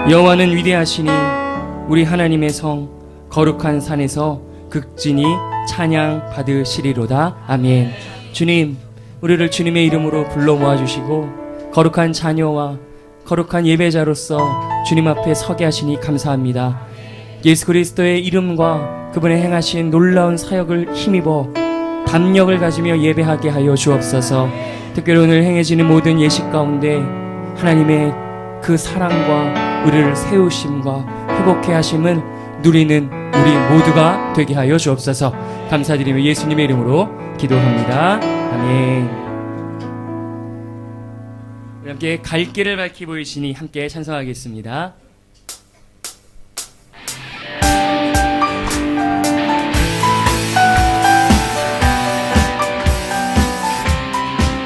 여호와는 위대하시니 우리 하나님의 성 거룩한 산에서 극진히 찬양 받으시리로다. 아멘. 주님, 우리를 주님의 이름으로 불러 모아주시고 거룩한 자녀와 거룩한 예배자로서 주님 앞에 서게 하시니 감사합니다. 예수 그리스도의 이름과 그분의 행하신 놀라운 사역을 힘입어 담력을 가지며 예배하게 하여 주옵소서. 특별히 오늘 행해지는 모든 예식 가운데 하나님의 그 사랑과 우리를 세우심과 회복해 하심을 누리는 우리 모두가 되게 하여 주옵소서. 감사드리며 예수님의 이름으로 기도합니다. 아멘. 함께 갈 길을 밝히 보이시니 함께 찬송하겠습니다.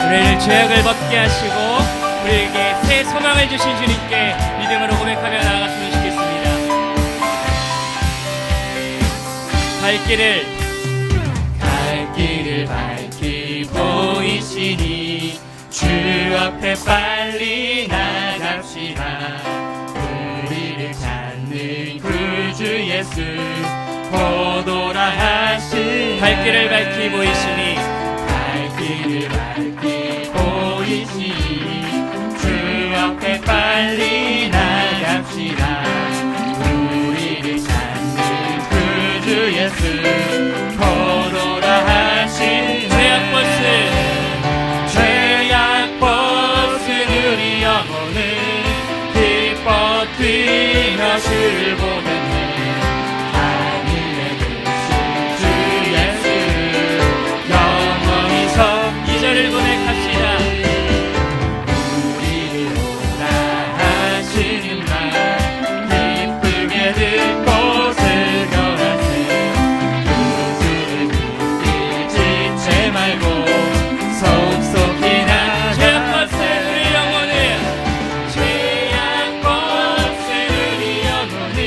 우리를 죄악을 벗게 하시고 우리에게 새 소망을 주신 주님께 믿음으로 고백하며 나아갔으면 좋겠습니다. 갈 길을 밝히 보이시니 주 앞에 빨리 나갑시다. 우리를 찾는 구주 예수 보도라 하신 갈 길을 밝히 보이시니 갈 길을 밝히 보이시니 주 앞에 빨리 나갑시다. 우리를 찾는 구주 예수 보도라 하신 죄악 벗은 우리 영혼을 기뻐 뛰며 주를 보는 하늘에 계신 주 예수 영원히 서 2절을 고백합시다. 우리를 오라 하시는 말 기쁘게 듣고 즐거워하세. 구주를 믿기 지체 말고 속속히 나 죄악 벗은 우리 영혼을 죄악 벗은 우리 영혼을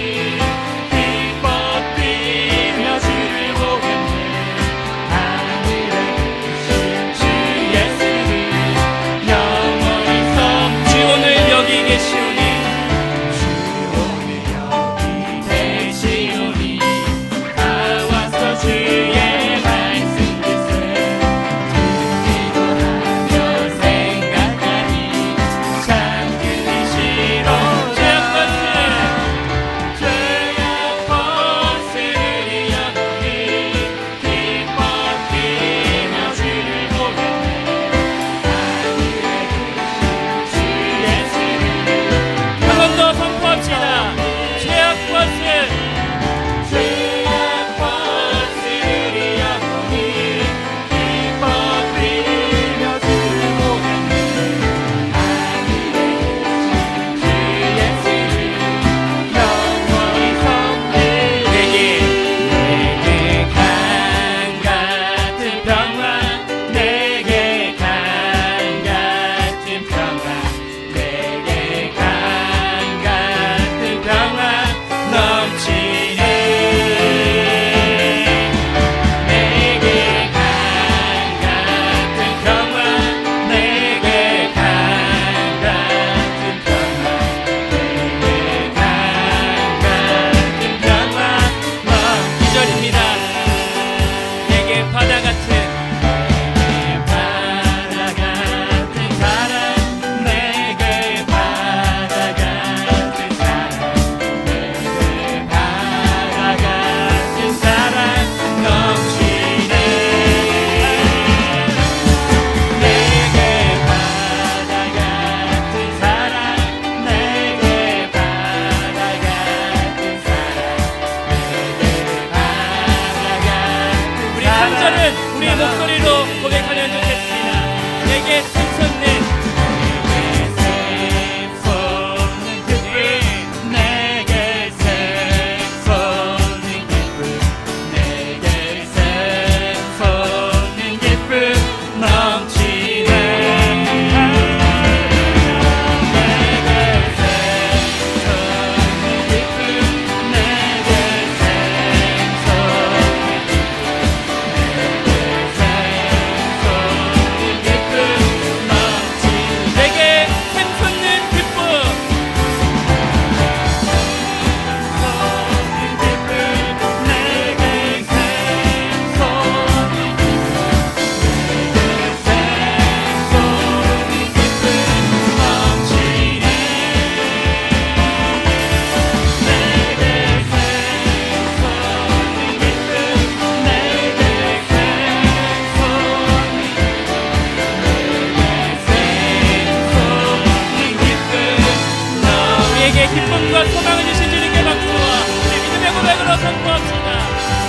기쁨과 소망을 주신 주님께 박수와 우리 믿음의 고백으로 선포합시다.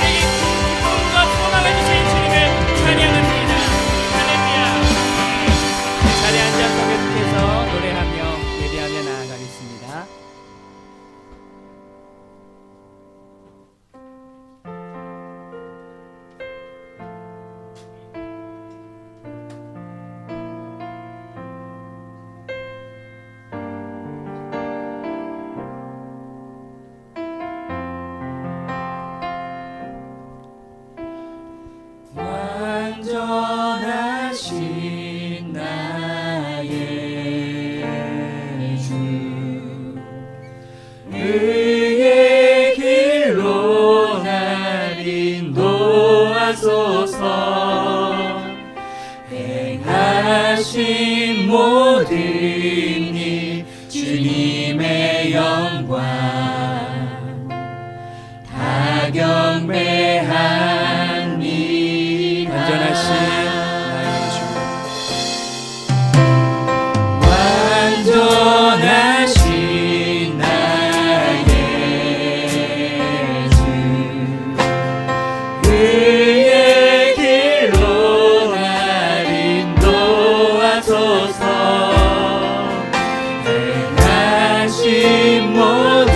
우리 기쁨과 소망을 주신 주님을 찬양합니다. 할렐루야. 자리에 앉아서 계속해서 노래하며 예배하며 나아가겠습니다. 완전하신 나의 주 의의 길로 날 인도하소서 행하신 모든 일 주님의 영광 다 경배하니 완전하신 나의 주 완전하신 나의 주 의의 길로 날 인도하소서 행하신 모든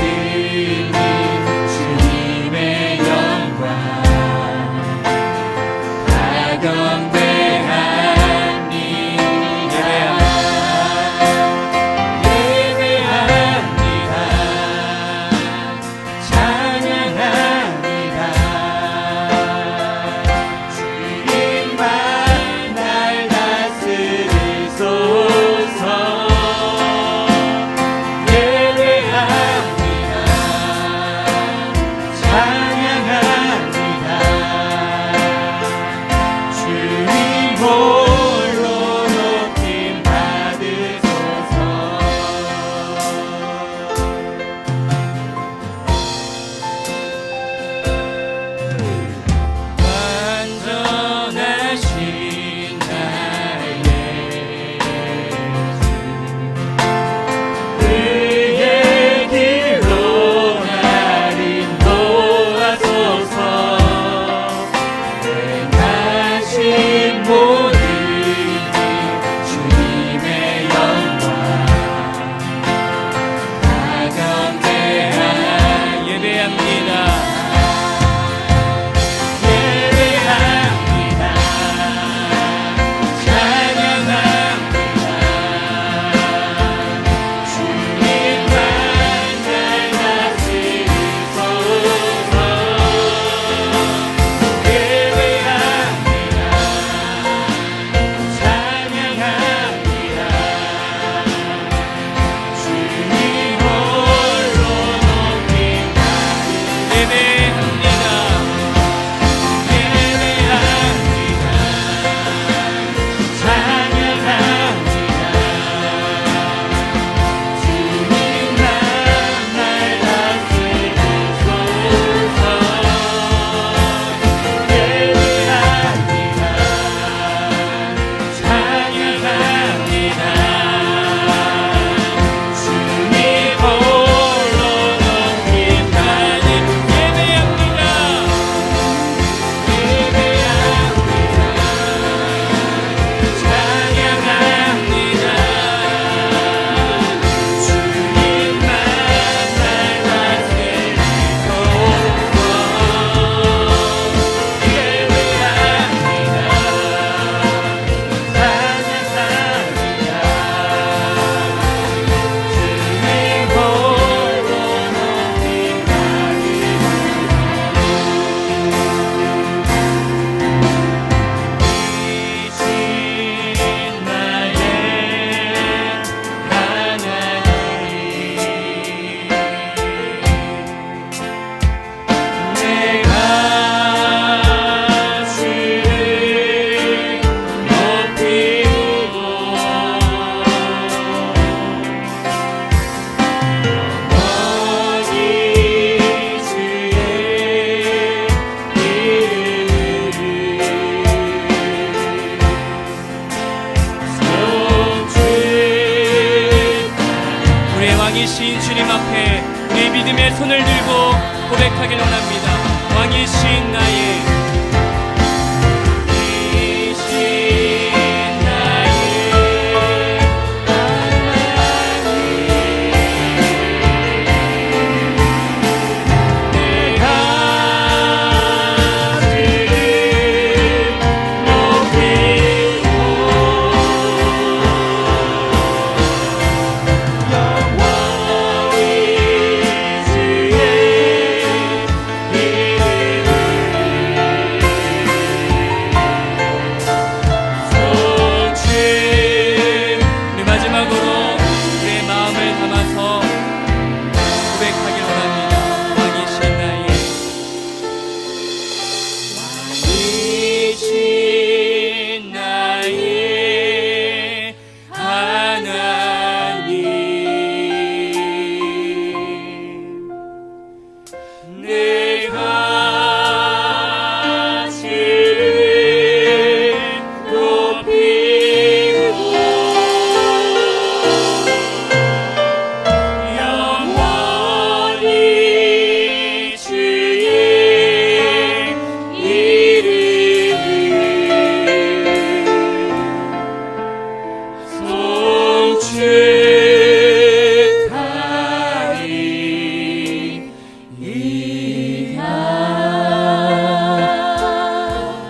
왕이신 주님 앞에 우리 믿음의 손을 들고 고백하길 원합니다. 왕이신 나의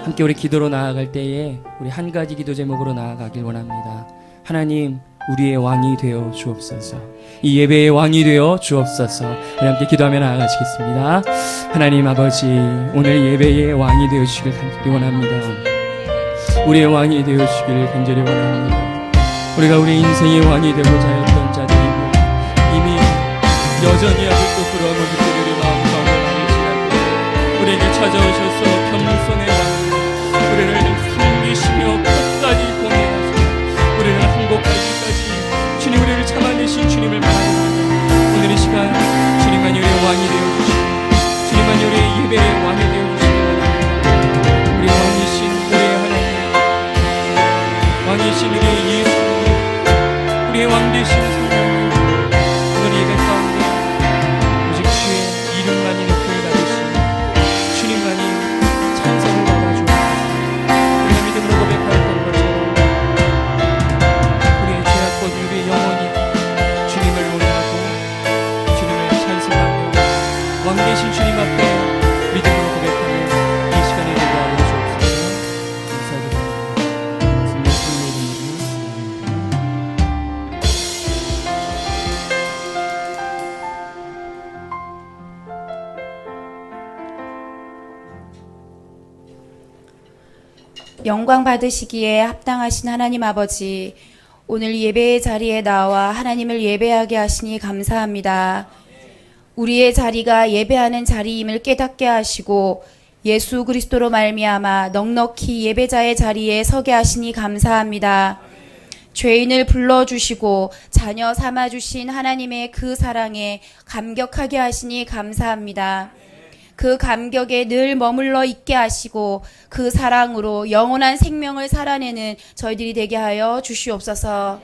함께 우리 기도로 나아갈 때에 우리 한 가지 기도 제목으로 나아가길 원합니다. 하나님, 우리의 왕이 되어 주옵소서. 이 예배의 왕이 되어 주옵소서. 우리 함께 기도하며 나아가시겠습니다. 하나님 아버지, 오늘 예배의 왕이 되어 주시길 간절히 원합니다. 우리의 왕이 되어 주시기를 간절히 원합니다. 우리가 우리 인생의 왕이 되고자 했던 자들이고 이미 여전히 아직도 그런 모습들이 마음 가운데 남으시라고 우리에게 찾아오셔서 겸손의 왕, 우리를 섬기시며 끝까지 공헌하시고 우리를 항복하기까지 주님, 우리를 참아내신 주님을 바라봅니다. 오늘 이 시간 주님만이 우리의 왕이 되어주시고 주님만이 우리의 예배의 왕이 되어주시기 바랍니다. 우리 왕이신 우리의 하나님, 왕이신 우리의 예수님, 우리의 왕 되신 성령님, 오늘 예배 가운데 오직 주의 이름만이 높임을 받으시고 주님만이 찬송을 받아주옵소서. 우리가 믿음으로 고백하였던 것처럼 우리의 죄악과 우리의 영혼이 주님을 원하고 주님을 찬송하며 왕 되신 주님 앞에 믿음으로 고백하며 이 시간에 예배하여 주옵소서. 감사드립니다. 예수님의 이름으로. 영광 받으시기에 합당하신 하나님 아버지, 오늘 예배의 자리에 나와 하나님을 예배하게 하시니 감사합니다. 우리의 자리가 예배하는 자리임을 깨닫게 하시고 예수 그리스도로 말미암아 넉넉히 예배자의 자리에 서게 하시니 감사합니다. 죄인을 불러주시고 자녀 삼아주신 하나님의 그 사랑에 감격하게 하시니 감사합니다. 그 감격에 늘 머물러 있게 하시고 그 사랑으로 영원한 생명을 살아내는 저희들이 되게 하여 주시옵소서.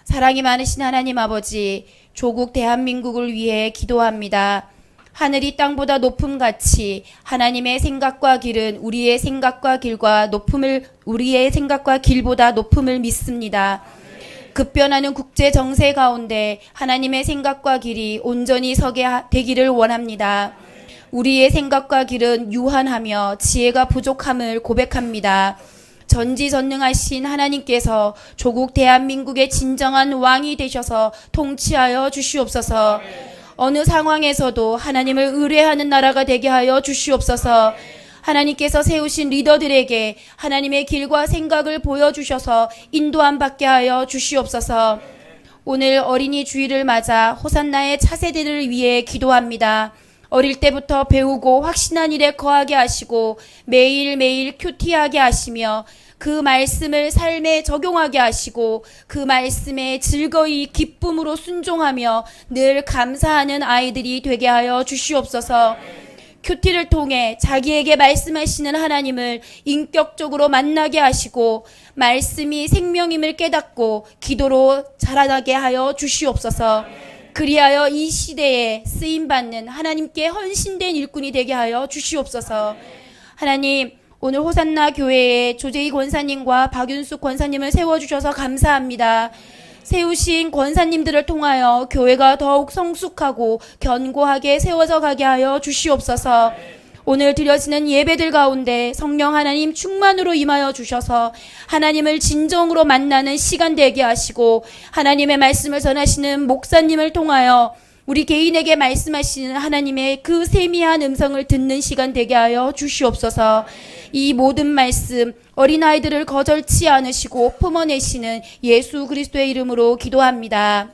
사랑이 많으신 하나님 아버지, 조국 대한민국을 위해 기도합니다. 하늘이 땅보다 높음같이 하나님의 생각과 길은 우리의 생각과 길보다 높음을 믿습니다. 급변하는 국제 정세 가운데 하나님의 생각과 길이 온전히 서게 되기를 원합니다. 우리의 생각과 길은 유한하며 지혜가 부족함을 고백합니다. 전지전능하신 하나님께서 조국 대한민국의 진정한 왕이 되셔서 통치하여 주시옵소서. 어느 상황에서도 하나님을 의뢰하는 나라가 되게 하여 주시옵소서. 하나님께서 세우신 리더들에게 하나님의 길과 생각을 보여주셔서 인도함 받게 하여 주시옵소서. 오늘 어린이 주일을 맞아 호산나의 차세대를 위해 기도합니다. 어릴 때부터 배우고 확신한 일에 거하게 하시고 매일매일 큐티하게 하시며 그 말씀을 삶에 적용하게 하시고 그 말씀에 즐거이 기쁨으로 순종하며 늘 감사하는 아이들이 되게 하여 주시옵소서. 큐티를 통해 자기에게 말씀하시는 하나님을 인격적으로 만나게 하시고 말씀이 생명임을 깨닫고 기도로 자라나게 하여 주시옵소서. 그리하여 이 시대에 쓰임받는 하나님께 헌신된 일꾼이 되게 하여 주시옵소서. 하나님, 오늘 호산나 교회에 조재희 권사님과 박윤숙 권사님을 세워주셔서 감사합니다. 세우신 권사님들을 통하여 교회가 더욱 성숙하고 견고하게 세워져 가게 하여 주시옵소서. 오늘 드려지는 예배들 가운데 성령 하나님 충만으로 임하여 주셔서 하나님을 진정으로 만나는 시간 되게 하시고, 하나님의 말씀을 전하시는 목사님을 통하여 우리 개인에게 말씀하시는 하나님의 그 세미한 음성을 듣는 시간 되게 하여 주시옵소서. 이 모든 말씀 어린아이들을 거절치 않으시고 품어내시는 예수 그리스도의 이름으로 기도합니다.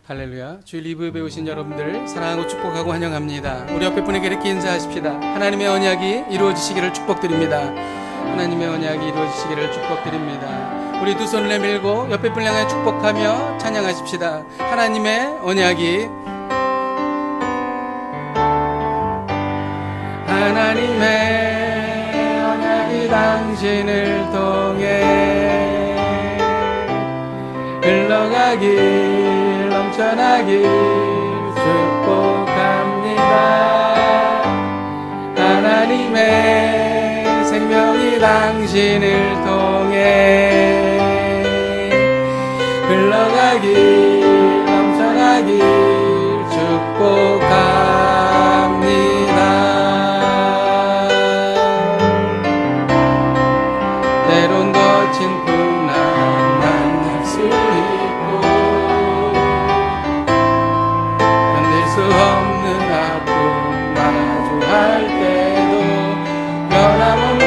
할렐루야. 주일 리뷰에 배우신 여러분들 사랑하고 축복하고 환영합니다. 우리 옆에 분에게 이렇게 인사하십시다. 하나님의 언약이 이루어지시기를 축복드립니다. 하나님의 언약이 이루어지시기를 축복드립니다. 우리 두 손을 내밀고 옆에 분을 향해 축복하며 찬양하십시다. 하나님의 언약이 당신을 통해 흘러가길 넘쳐나길 축복합니다. 하나님의 생명이 당신을 통해 흘러가길 넘쳐나길 축복합니다. 때론 거친 풍랑 만날 수 있고 견딜 수 없는 아픔 마주할 때도 변함없는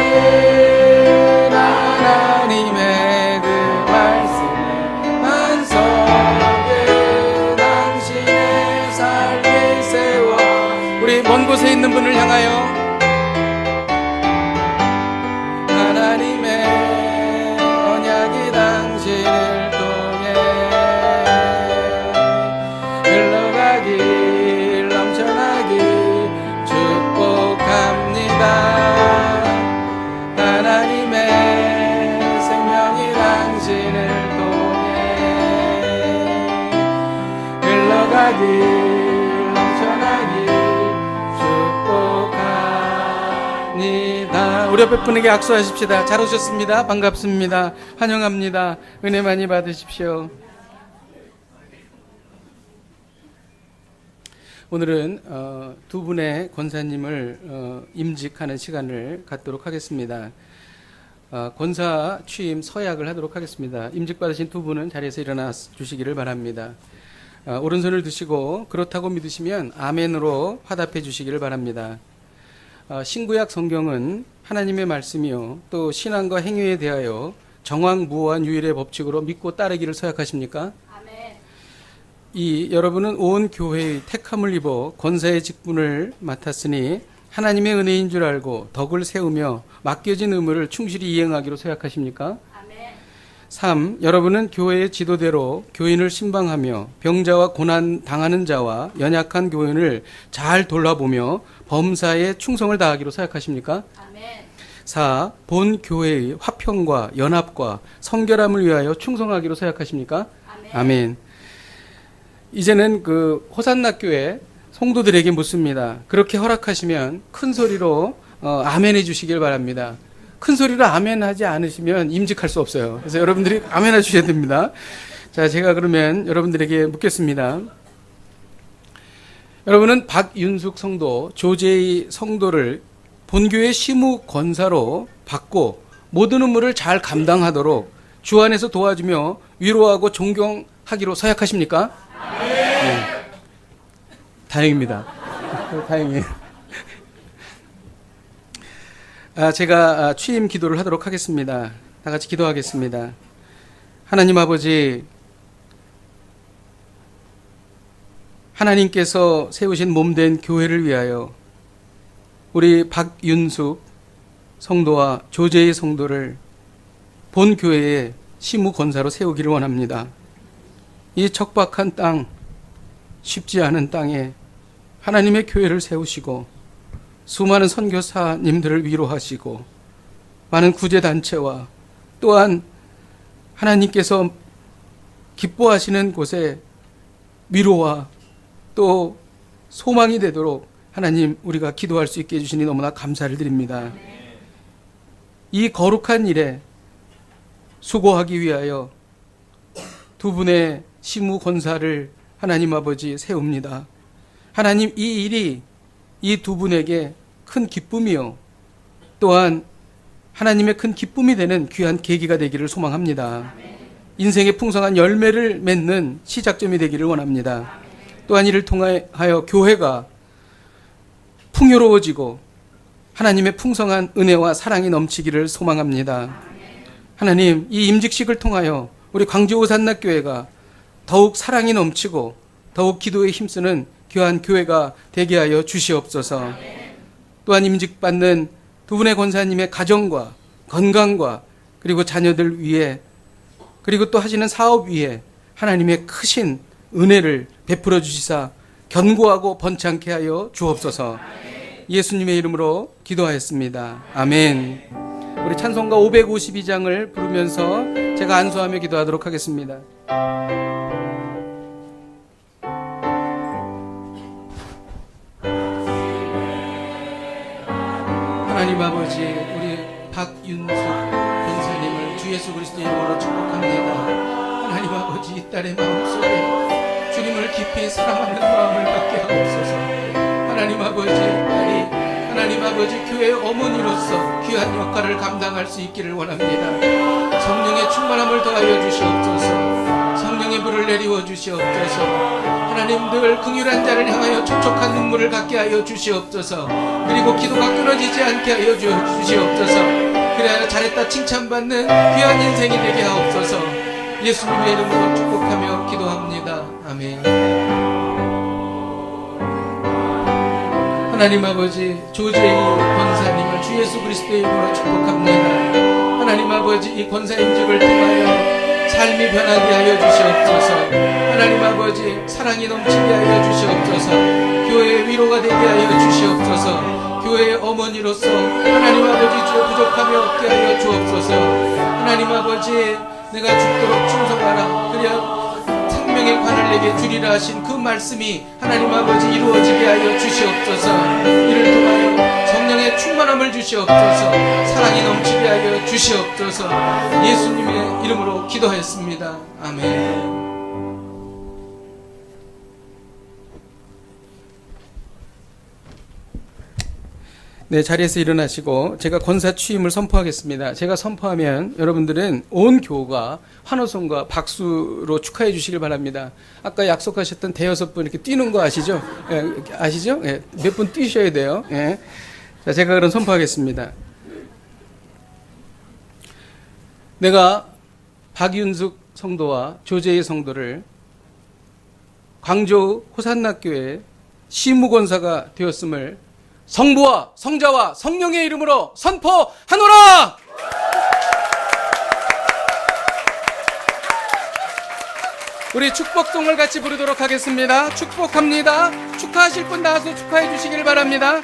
하나님의 그 말씀에 반석에 당신의 삶을 세워 우리 먼 곳에 있는 분을 향하여 당신을 통해 흘러가길 넘쳐나길 축복합니다. 하나님의 생명이 당신을 통해 흘러가길 넘쳐나길 축복합니다. 우리 옆에 분에게 악수하십시다. 잘 오셨습니다. 반갑습니다. 환영합니다. 은혜 많이 받으십시오. 오늘은 두 분의 권사님을 임직하는 시간을 갖도록 하겠습니다. 권사 취임 서약을 하도록 하겠습니다. 임직받으신 두 분은 자리에서 일어나 주시기를 바랍니다. 오른손을 드시고 그렇다고 믿으시면 아멘으로 화답해 주시기를 바랍니다. 신구약 성경은 하나님의 말씀이요 또 신앙과 행위에 대하여 정황무오한 유일의 법칙으로 믿고 따르기를 서약하십니까? 아멘. 여러분은 온 교회의 택함을 입어 권사의 직분을 맡았으니 하나님의 은혜인 줄 알고 덕을 세우며 맡겨진 의무를 충실히 이행하기로 서약하십니까? 아멘. 3. 여러분은 교회의 지도대로 교인을 신방하며 병자와 고난 당하는 자와 연약한 교인을 잘 돌아보며 범사에 충성을 다하기로 서약하십니까? 아멘. 4. 본 교회의 화평과 연합과 성결함을 위하여 충성하기로 서약하십니까? 아멘. 아멘. 이제는 호산나 교회 성도들에게 묻습니다. 그렇게 허락하시면 큰 소리로 아멘해 주시길 바랍니다. 큰 소리로 아멘 하지 않으시면 임직할 수 없어요. 그래서 여러분들이 아멘 해 주셔야 됩니다. 자, 제가 그러면 여러분들에게 묻겠습니다. 여러분은 박윤숙 성도, 조재희 성도를 본교의 시무 권사로 받고 모든 업무를 잘 감당하도록 주 안에서 도와주며 위로하고 존경하기로 서약하십니까? 네. 다행입니다. 다행이에요. 제가 취임 기도를 하도록 하겠습니다. 다 같이 기도하겠습니다. 하나님 아버지, 하나님께서 세우신 몸된 교회를 위하여 우리 박윤숙 성도와 조재희 성도를 본 교회의 시무 권사로 세우기를 원합니다. 이 척박한 땅, 쉽지 않은 땅에 하나님의 교회를 세우시고 수많은 선교사님들을 위로하시고 많은 구제단체와 또한 하나님께서 기뻐하시는 곳에 위로와 또 소망이 되도록 하나님 우리가 기도할 수 있게 해주시니 너무나 감사를 드립니다. 이 거룩한 일에 수고하기 위하여 두 분의 시무 권사를 하나님 아버지 세웁니다. 하나님 이 일이 이 두 분에게 큰 기쁨이요 또한 하나님의 큰 기쁨이 되는 귀한 계기가 되기를 소망합니다. 인생의 풍성한 열매를 맺는 시작점이 되기를 원합니다. 또한 이를 통하여 교회가 풍요로워지고 하나님의 풍성한 은혜와 사랑이 넘치기를 소망합니다. 하나님 이 임직식을 통하여 우리 광주 오산나 교회가 더욱 사랑이 넘치고 더욱 기도에 힘쓰는 귀한 교회가 되게 하여 주시옵소서. 또한 임직받는 두 분의 권사님의 가정과 건강과 그리고 자녀들 위해 그리고 또 하시는 사업 위에 하나님의 크신 은혜를 베풀어 주시사 견고하고 번창케 하여 주옵소서. 예수님의 이름으로 기도하였습니다. 아멘. 우리 찬송가 552장을 부르면서 제가 안수하며 기도하도록 하겠습니다. 하나님 아버지, 우리 박윤숙 권사님을 주 예수 그리스도 이름으로 축복합니다. 하나님 아버지, 이 딸의 마음속에 주님을 깊이 사랑하는 마음을 갖게 하옵소서. 하나님 아버지, 딸이 하나님 아버지 교회의 어머니로서 귀한 역할을 감당할 수 있기를 원합니다. 성령의 충만함을 더하여 주시옵소서. 성령의 불을 내리워 주시옵소서. 하나님 늘 긍휼한 자를 향하여 촉촉한 눈물을 갖게 하여 주시옵소서. 그리고 기도가 끊어지지 않게 하여 주시옵소서. 그래야 잘했다 칭찬받는 귀한 인생이 되게 하옵소서. 예수님의 이름으로 축복하며 기도합니다. 아멘. 하나님 아버지, 조재희 권사님을 주 예수 그리스도의 이름으로 축복합니다. 하나님 아버지, 이 권사임직을 통하여 삶이 변하게 하여 주시옵소서. 하나님 아버지, 사랑이 넘치게 하여 주시옵소서. 교회의 위로가 되게 하여 주시옵소서. 교회의 어머니로서 하나님 아버지, 주의 부족함이 없게 하여 주옵소서. 하나님 아버지, 내가 죽도록 충성하라. 그래야 생명의 관을 내게 주리라 하신 그 말씀이 하나님 아버지 이루어지게 하여 주시옵소서. 이를 통하여 성령의 충만함을 주시옵소서. 사랑이 넘치게 하여 주시옵소서. 예수님의 이름으로 기도했습니다. 아멘. 네, 자리에서 일어나시고 제가 권사 취임을 선포하겠습니다. 제가 선포하면 여러분들은 온 교가 환호성과 박수로 축하해 주시길 바랍니다. 아까 약속하셨던 대여섯 분 이렇게 뛰는 거 아시죠? 예, 아시죠? 예, 몇 분 뛰셔야 돼요. 예. 자, 제가 그럼 선포하겠습니다. 내가 박윤숙 성도와 조재희 성도를 광주 호산나교회 시무권사가 되었음을 성부와 성자와 성령의 이름으로 선포하노라! 우리 축복송을 같이 부르도록 하겠습니다. 축복합니다. 축하하실 분 나와서 축하해 주시길 바랍니다.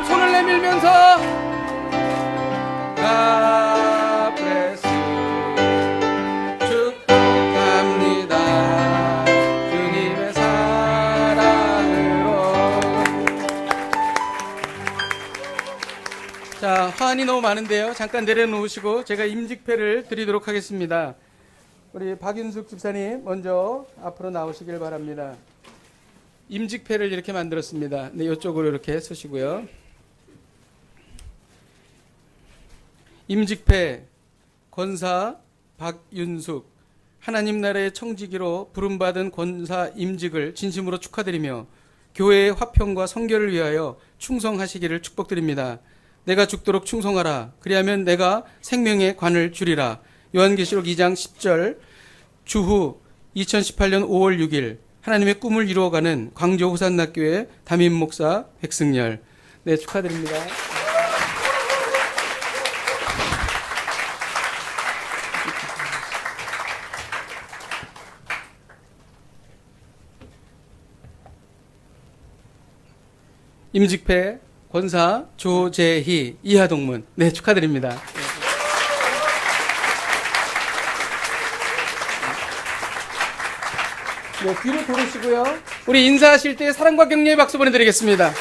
손을 내밀면서 God bless you. 축복합니다. 주님의 사랑으로. 자, 화환이 너무 많은데요. 잠깐 내려놓으시고 제가 임직패를 드리도록 하겠습니다. 우리 박윤숙 집사님 먼저 앞으로 나오시길 바랍니다. 임직패를 이렇게 만들었습니다. 네, 이쪽으로 이렇게 서시고요. 임직패 권사 박윤숙, 하나님 나라의 청지기로 부름받은 권사 임직을 진심으로 축하드리며 교회의 화평과 성결을 위하여 충성하시기를 축복드립니다. 내가 죽도록 충성하라. 그리하면 내가 생명의 관을 주리라. 요한계시록 2장 10절. 주후 2018년 5월 6일 하나님의 꿈을 이루어가는 광주 호산나교회 담임 목사 백승열. 네, 축하드립니다. 임직패 권사 조재희 이하동문. 네, 축하드립니다. 네, 뒤로 돌으시고요. 우리 인사하실 때 사랑과 격려의 박수 보내드리겠습니다.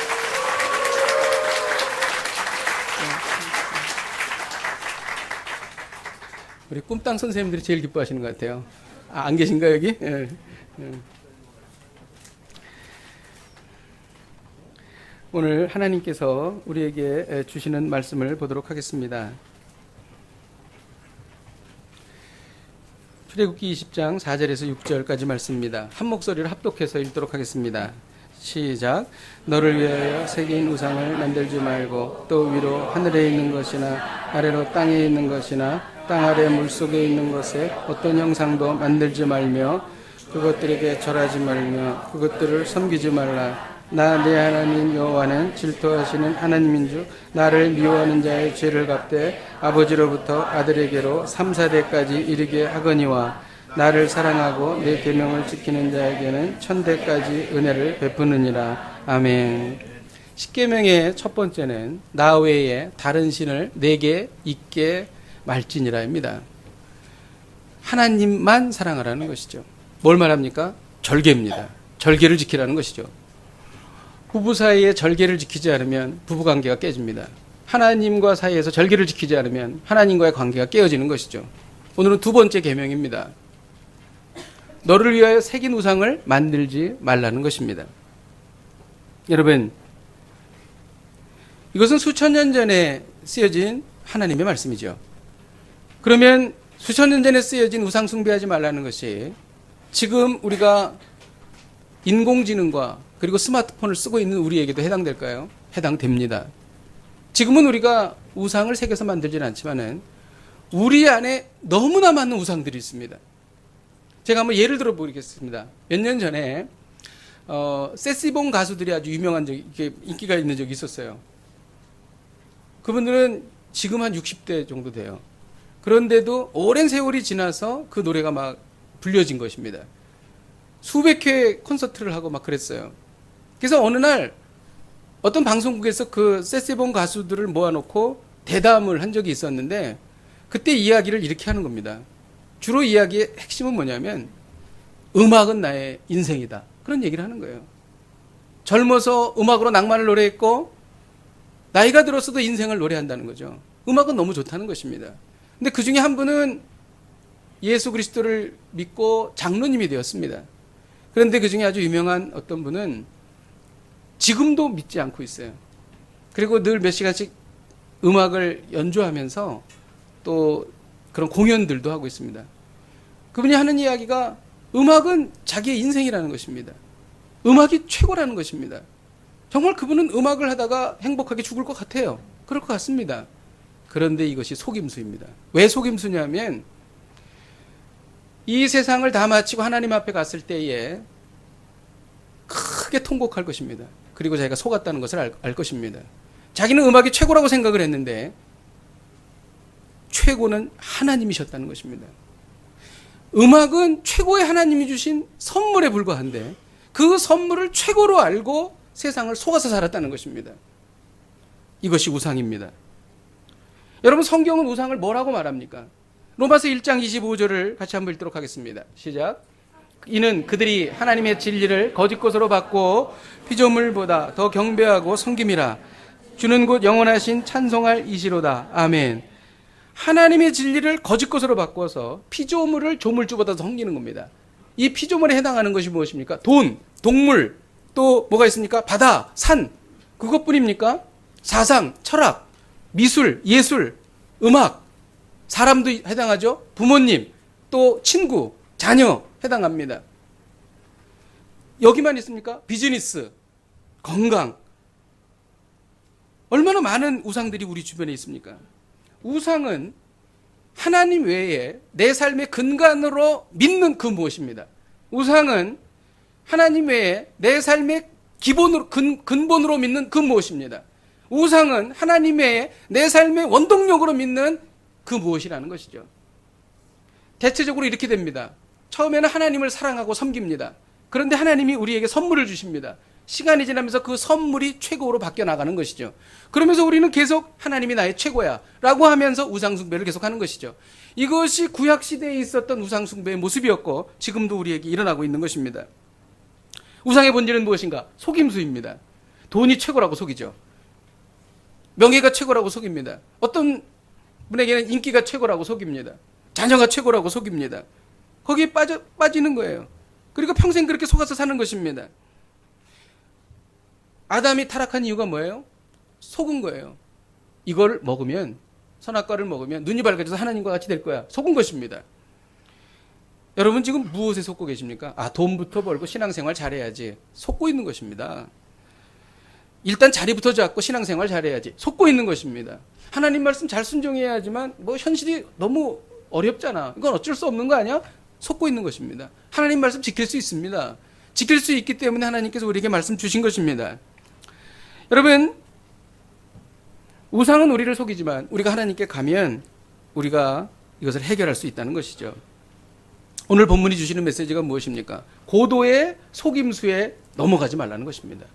우리 꿈땅 선생님들이 제일 기뻐하시는 것 같아요. 안 계신가 여기? 예. 오늘 하나님께서 우리에게 주시는 말씀을 보도록 하겠습니다. 출애굽기 20장 4절에서 6절까지 말씀입니다. 한 목소리를 합독해서 읽도록 하겠습니다. 시작. 너를 위하여 새긴 우상을 만들지 말고 또 위로 하늘에 있는 것이나 아래로 땅에 있는 것이나 땅 아래 물속에 있는 것에 어떤 형상도 만들지 말며 그것들에게 절하지 말며 그것들을 섬기지 말라. 나 내 하나님 여호와는 질투하시는 하나님인 줄 나를 미워하는 자의 죄를 갚되 아버지로부터 아들에게로 3, 4대까지 이르게 하거니와 나를 사랑하고 내 계명을 지키는 자에게는 1000대까지 은혜를 베푸느니라. 아멘. 십계명의 첫 번째는 나 외에 다른 신을 내게 있게 말지니라입니다. 하나님만 사랑하라는 것이죠. 뭘 말합니까? 절개입니다. 절개를 지키라는 것이죠. 부부 사이에 절개를 지키지 않으면 부부관계가 깨집니다. 하나님과 사이에서 절개를 지키지 않으면 하나님과의 관계가 깨어지는 것이죠. 오늘은 두 번째 계명입니다. 너를 위하여 새긴 우상을 만들지 말라는 것입니다. 여러분, 이것은 수천 년 전에 쓰여진 하나님의 말씀이죠. 그러면 수천 년 전에 쓰여진 우상 숭배하지 말라는 것이 지금 우리가 인공지능과 그리고 스마트폰을 쓰고 있는 우리에게도 해당될까요? 해당됩니다. 지금은 우리가 우상을 새겨서 만들지는 않지만은 우리 안에 너무나 많은 우상들이 있습니다. 제가 한번 예를 들어 보겠습니다. 몇 년 전에 세시봉 가수들이 아주 유명한 적이 인기가 있는 적이 있었어요. 그분들은 지금 한 60대 정도 돼요. 그런데도 오랜 세월이 지나서 그 노래가 막 불려진 것입니다. 수백 회 콘서트를 하고 막 그랬어요. 그래서 어느 날 어떤 방송국에서 그 세세봉 가수들을 모아놓고 대담을 한 적이 있었는데 그때 이야기를 이렇게 하는 겁니다. 주로 이야기의 핵심은 뭐냐면 음악은 나의 인생이다. 그런 얘기를 하는 거예요. 젊어서 음악으로 낭만을 노래했고 나이가 들었어도 인생을 노래한다는 거죠. 음악은 너무 좋다는 것입니다. 근데 그 중에 한 분은 예수 그리스도를 믿고 장로님이 되었습니다. 그런데 그 중에 아주 유명한 어떤 분은 지금도 믿지 않고 있어요. 그리고 늘 몇 시간씩 음악을 연주하면서 또 그런 공연들도 하고 있습니다. 그분이 하는 이야기가 음악은 자기의 인생이라는 것입니다. 음악이 최고라는 것입니다. 정말 그분은 음악을 하다가 행복하게 죽을 것 같아요. 그럴 것 같습니다. 그런데 이것이 속임수입니다. 왜 속임수냐면 이 세상을 다 마치고 하나님 앞에 갔을 때에 크게 통곡할 것입니다. 그리고 자기가 속았다는 것을 알 것입니다. 자기는 음악이 최고라고 생각을 했는데 최고는 하나님이셨다는 것입니다. 음악은 최고의 하나님이 주신 선물에 불과한데 그 선물을 최고로 알고 세상을 속아서 살았다는 것입니다. 이것이 우상입니다. 여러분, 성경은 우상을 뭐라고 말합니까? 로마서 1장 25절을 같이 한번 읽도록 하겠습니다. 시작. 이는 그들이 하나님의 진리를 거짓 것으로 받고 피조물보다 더 경배하고 섬김이라. 주는 곧 영원하신 찬송할 이시로다. 아멘. 하나님의 진리를 거짓 것으로 바꿔서 피조물을 조물주보다 더 섬기는 겁니다. 이 피조물에 해당하는 것이 무엇입니까? 돈, 동물, 또 뭐가 있습니까? 바다, 산, 그것뿐입니까? 사상, 철학, 미술, 예술, 음악, 사람도 해당하죠? 부모님, 또 친구, 자녀 해당합니다. 여기만 있습니까? 비즈니스, 건강. 얼마나 많은 우상들이 우리 주변에 있습니까? 우상은 하나님 외에 내 삶의 근간으로 믿는 그 무엇입니다. 우상은 하나님 외에 내 삶의 기본으로 근본으로 믿는 그 무엇입니다. 우상은 하나님 외에 내 삶의 원동력으로 믿는 그 무엇이라는 것이죠. 대체적으로 이렇게 됩니다. 처음에는 하나님을 사랑하고 섬깁니다. 그런데 하나님이 우리에게 선물을 주십니다. 시간이 지나면서 그 선물이 최고로 바뀌어 나가는 것이죠. 그러면서 우리는 계속 하나님이 나의 최고야 라고 하면서 우상숭배를 계속하는 것이죠. 이것이 구약시대에 있었던 우상숭배의 모습이었고 지금도 우리에게 일어나고 있는 것입니다. 우상의 본질은 무엇인가? 속임수입니다. 돈이 최고라고 속이죠. 명예가 최고라고 속입니다. 어떤 분에게는 인기가 최고라고 속입니다. 자녀가 최고라고 속입니다. 거기에 빠지는 거예요. 그리고 평생 그렇게 속아서 사는 것입니다. 아담이 타락한 이유가 뭐예요? 속은 거예요. 이걸 먹으면, 선악과를 먹으면 눈이 밝아져서 하나님과 같이 될 거야. 속은 것입니다. 여러분 지금 무엇에 속고 계십니까? 돈부터 벌고 신앙생활 잘해야지. 속고 있는 것입니다. 일단 자리부터 잡고 신앙생활 잘해야지. 속고 있는 것입니다. 하나님 말씀 잘 순종해야 하지만 현실이 너무 어렵잖아. 이건 어쩔 수 없는 거 아니야? 속고 있는 것입니다. 하나님 말씀 지킬 수 있습니다. 지킬 수 있기 때문에 하나님께서 우리에게 말씀 주신 것입니다. 여러분, 우상은 우리를 속이지만 우리가 하나님께 가면 우리가 이것을 해결할 수 있다는 것이죠. 오늘 본문이 주시는 메시지가 무엇입니까? 고도의 속임수에 넘어가지 말라는 것입니다.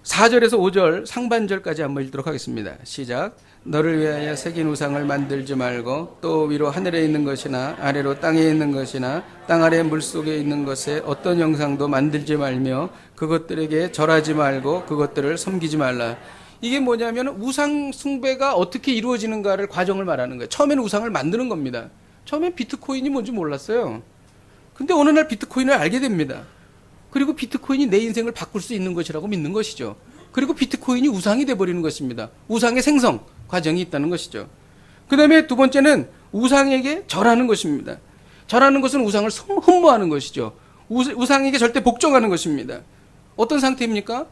4절에서 5절 상반절까지 한번 읽도록 하겠습니다. 시작. 너를 위하여 새긴 우상을 만들지 말고 또 위로 하늘에 있는 것이나 아래로 땅에 있는 것이나 땅 아래 물속에 있는 것에 어떤 형상도 만들지 말며 그것들에게 절하지 말고 그것들을 섬기지 말라. 이게 뭐냐면 우상 숭배가 어떻게 이루어지는가를 과정을 말하는 거예요. 처음에는 우상을 만드는 겁니다. 처음엔 비트코인이 뭔지 몰랐어요. 근데 어느 날 비트코인을 알게 됩니다. 그리고 비트코인이 내 인생을 바꿀 수 있는 것이라고 믿는 것이죠. 그리고 비트코인이 우상이 돼버리는 것입니다. 우상의 생성 과정이 있다는 것이죠. 그 다음에 두 번째는 우상에게 절하는 것입니다. 절하는 것은 우상을 흠모하는 것이죠. 우상에게 절대 복종하는 것입니다. 어떤 상태입니까?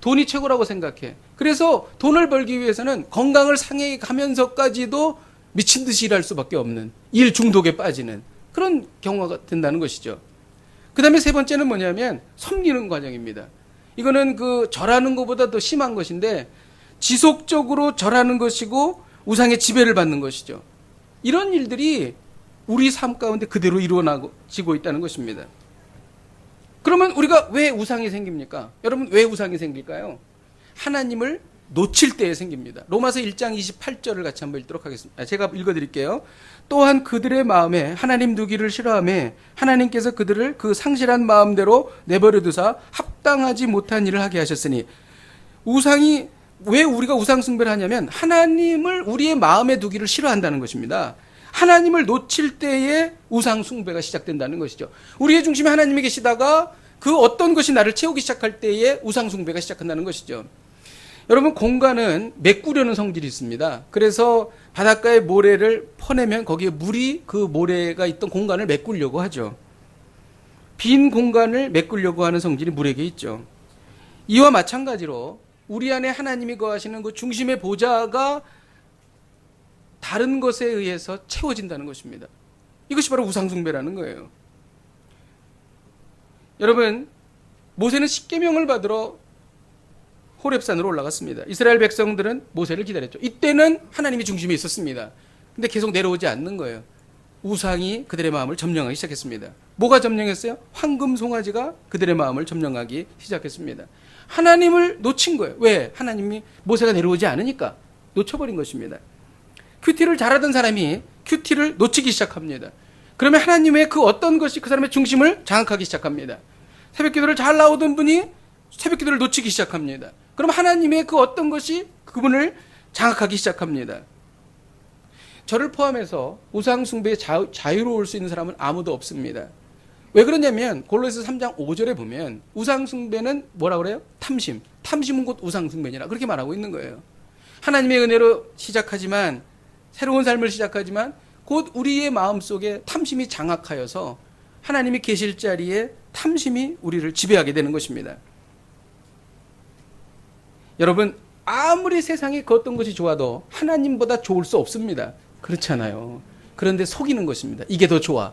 돈이 최고라고 생각해. 그래서 돈을 벌기 위해서는 건강을 상해 가면서까지도 미친 듯이 일할 수밖에 없는, 일 중독에 빠지는 그런 경우가 된다는 것이죠. 그 다음에 세 번째는 뭐냐면 섬기는 과정입니다. 이거는 절하는 것보다 더 심한 것인데 지속적으로 절하는 것이고 우상의 지배를 받는 것이죠. 이런 일들이 우리 삶 가운데 그대로 이루어지고 있다는 것입니다. 그러면 우리가 왜 우상이 생깁니까? 여러분 왜 우상이 생길까요? 하나님을 놓칠 때에 생깁니다. 로마서 1장 28절을 같이 한번 읽도록 하겠습니다. 제가 읽어드릴게요. 또한 그들의 마음에 하나님 두기를 싫어하며 하나님께서 그들을 그 상실한 마음대로 내버려 두사 합당하지 못한 일을 하게 하셨으니. 우상이 왜 우리가 우상 숭배를 하냐면 하나님을 우리의 마음에 두기를 싫어한다는 것입니다. 하나님을 놓칠 때에 우상 숭배가 시작된다는 것이죠. 우리의 중심에 하나님이 계시다가 그 어떤 것이 나를 채우기 시작할 때에 우상 숭배가 시작한다는 것이죠. 여러분 공간은 메꾸려는 성질이 있습니다. 그래서 바닷가에 모래를 퍼내면 거기에 물이 그 모래가 있던 공간을 메꾸려고 하죠. 빈 공간을 메꾸려고 하는 성질이 물에게 있죠. 이와 마찬가지로 우리 안에 하나님이 거하시는 그 중심의 보좌가 다른 것에 의해서 채워진다는 것입니다. 이것이 바로 우상숭배라는 거예요. 여러분, 모세는 십계명을 받으러 호렙산으로 올라갔습니다. 이스라엘 백성들은 모세를 기다렸죠. 이때는 하나님이 중심에 있었습니다. 근데 계속 내려오지 않는 거예요. 우상이 그들의 마음을 점령하기 시작했습니다. 뭐가 점령했어요? 황금 송아지가 그들의 마음을 점령하기 시작했습니다. 하나님을 놓친 거예요. 왜? 하나님이 모세가 내려오지 않으니까 놓쳐버린 것입니다. 큐티를 잘하던 사람이 큐티를 놓치기 시작합니다. 그러면 하나님의 그 어떤 것이 그 사람의 중심을 장악하기 시작합니다. 새벽기도를 잘 나오던 분이 새벽기도를 놓치기 시작합니다. 그럼 하나님의 그 어떤 것이 그분을 장악하기 시작합니다. 저를 포함해서 우상 숭배에 자유로울 수 있는 사람은 아무도 없습니다. 왜 그러냐면 골로새서 3장 5절에 보면 우상 숭배는 뭐라 그래요? 탐심. 탐심은 곧 우상 숭배니라 그렇게 말하고 있는 거예요. 하나님의 은혜로 시작하지만 새로운 삶을 시작하지만 곧 우리의 마음속에 탐심이 장악하여서 하나님이 계실 자리에 탐심이 우리를 지배하게 되는 것입니다. 여러분 아무리 세상에 그 어떤 것이 좋아도 하나님보다 좋을 수 없습니다. 그렇잖아요. 그런데 속이는 것입니다. 이게 더 좋아.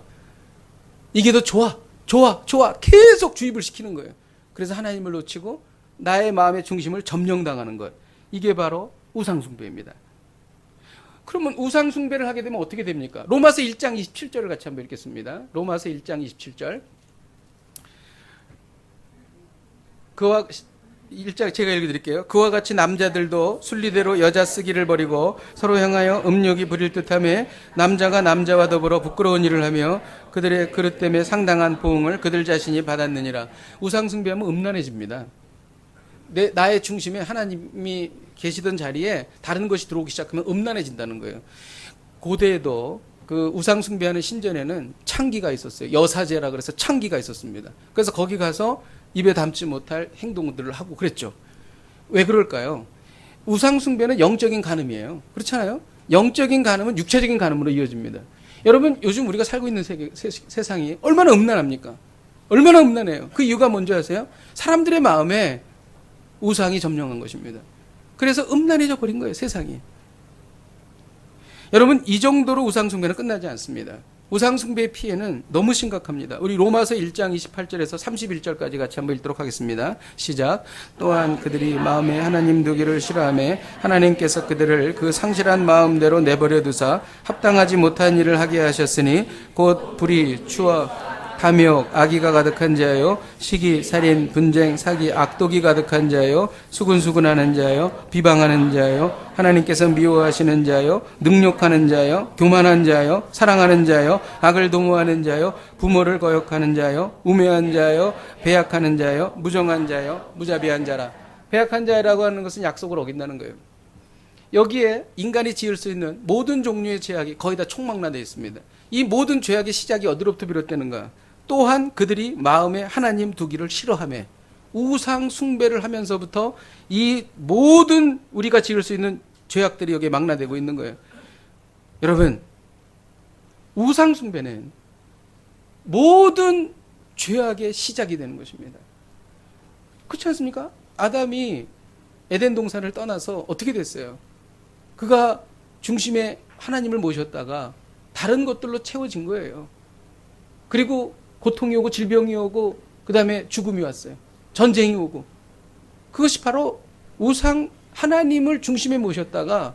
이게 더 좋아. 좋아. 좋아. 계속 주입을 시키는 거예요. 그래서 하나님을 놓치고 나의 마음의 중심을 점령당하는 것. 이게 바로 우상숭배입니다. 그러면 우상숭배를 하게 되면 어떻게 됩니까? 로마서 1장 27절을 같이 한번 읽겠습니다. 로마서 1장 27절. 그와 1장 제가 읽어드릴게요. 그와 같이 남자들도 순리대로 여자 쓰기를 버리고 서로 향하여 음욕이 부릴 듯하며 남자가 남자와 더불어 부끄러운 일을 하며 그들의 그릇 때문에 상당한 보응을 그들 자신이 받았느니라. 우상숭배하면 음란해집니다. 나의 중심에 하나님이 계시던 자리에 다른 것이 들어오기 시작하면 음란해진다는 거예요. 고대에도 그 우상 숭배하는 신전에는 창기가 있었어요. 여사제라 그래서 창기가 있었습니다. 그래서 거기 가서 입에 담지 못할 행동들을 하고 그랬죠. 왜 그럴까요? 우상 숭배는 영적인 간음이에요. 그렇잖아요? 영적인 간음은 육체적인 간음으로 이어집니다. 여러분, 요즘 우리가 살고 있는 세상이 얼마나 음란합니까? 얼마나 음란해요. 그 이유가 뭔지 아세요? 사람들의 마음에 우상이 점령한 것입니다. 그래서 음란해져 버린 거예요, 세상이. 여러분, 이 정도로 우상 숭배는 끝나지 않습니다. 우상 숭배의 피해는 너무 심각합니다. 우리 로마서 1장 28절에서 31절까지 같이 한번 읽도록 하겠습니다. 시작. 또한 그들이 마음에 하나님 두기를 싫어하며 하나님께서 그들을 그 상실한 마음대로 내버려 두사 합당하지 못한 일을 하게 하셨으니 곧 불의, 추억, 탐욕, 악의가 가득한 자요, 시기, 살인, 분쟁, 사기, 악독이 가득한 자요, 수근수근하는 자요, 비방하는 자요, 하나님께서 미워하시는 자요, 능욕하는 자요, 교만한 자요, 사랑하는 자요, 악을 도모하는 자요, 부모를 거역하는 자요, 우매한 자요, 배약하는 자요, 무정한 자요, 무자비한 자라. 배약한 자라고 하는 것은 약속을 어긴다는 거예요. 여기에 인간이 지을 수 있는 모든 종류의 죄악이 거의 다 총망라되어 있습니다. 이 모든 죄악의 시작이 어디로부터 비롯되는가? 또한 그들이 마음에 하나님 두기를 싫어하며 우상 숭배를 하면서부터 이 모든 우리가 지을 수 있는 죄악들이 여기에 망라되고 있는 거예요. 여러분, 우상 숭배는 모든 죄악의 시작이 되는 것입니다. 그렇지 않습니까? 아담이 에덴 동산을 떠나서 어떻게 됐어요? 그가 중심에 하나님을 모셨다가 다른 것들로 채워진 거예요. 그리고 고통이 오고 질병이 오고 그 다음에 죽음이 왔어요. 전쟁이 오고. 그것이 바로 우상 하나님을 중심에 모셨다가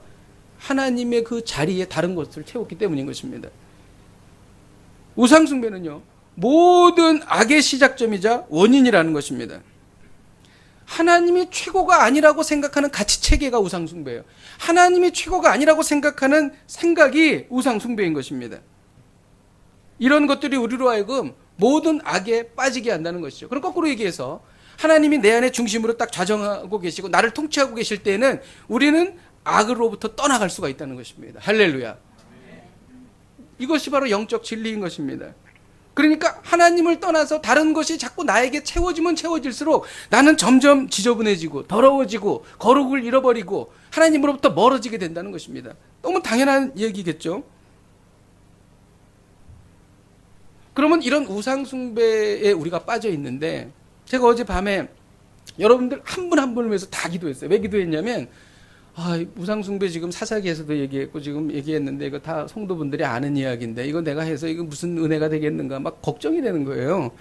하나님의 그 자리에 다른 것을 채웠기 때문인 것입니다. 우상 숭배는요, 모든 악의 시작점이자 원인이라는 것입니다. 하나님이 최고가 아니라고 생각하는 가치 체계가 우상 숭배예요. 하나님이 최고가 아니라고 생각하는 생각이 우상 숭배인 것입니다. 이런 것들이 우리로 하여금 모든 악에 빠지게 한다는 것이죠. 그럼 거꾸로 얘기해서 하나님이 내 안에 중심으로 딱 좌정하고 계시고 나를 통치하고 계실 때에는 우리는 악으로부터 떠나갈 수가 있다는 것입니다. 할렐루야. 이것이 바로 영적 진리인 것입니다. 그러니까 하나님을 떠나서 다른 것이 자꾸 나에게 채워지면 채워질수록 나는 점점 지저분해지고 더러워지고 거룩을 잃어버리고 하나님으로부터 멀어지게 된다는 것입니다. 너무 당연한 얘기겠죠. 그러면 이런 우상 숭배에 우리가 빠져 있는데, 제가 어젯밤에 여러분들 한 분 한 분을 위해서 다 기도했어요. 왜 기도했냐면, 우상 숭배 지금 사사기에서도 얘기했고 지금 얘기했는데 이거 다 성도분들이 아는 이야기인데 이거 내가 해서 이거 무슨 은혜가 되겠는가 막 걱정이 되는 거예요.